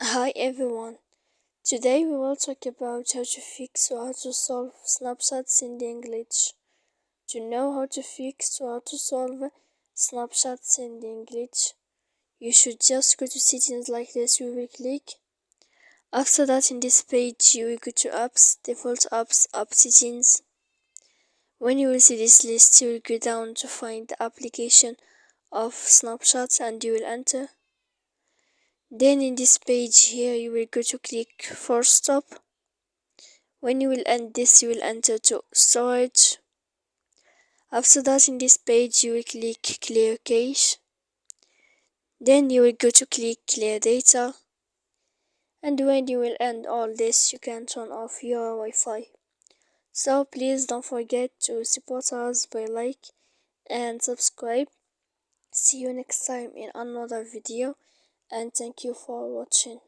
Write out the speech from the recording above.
Hi everyone, today we will talk about how to fix or how to solve Snapchat sending glitch. To know how to fix or how to solve Snapchat sending glitch, you should just go to settings like this. You will click. After that, in this page you will go to apps, default apps, app settings. When you will see this list, you will go down to find the application of Snapchat and you will enter. Then in this page here you will go to click force stop. When you will end this, you will enter to storage. After that, in this page you will click clear cache. Then you will go to click clear data. And when you will end all this, you can turn off your Wi-Fi. So please don't forget to support us by like and subscribe. See you next time in another video, and thank you for watching.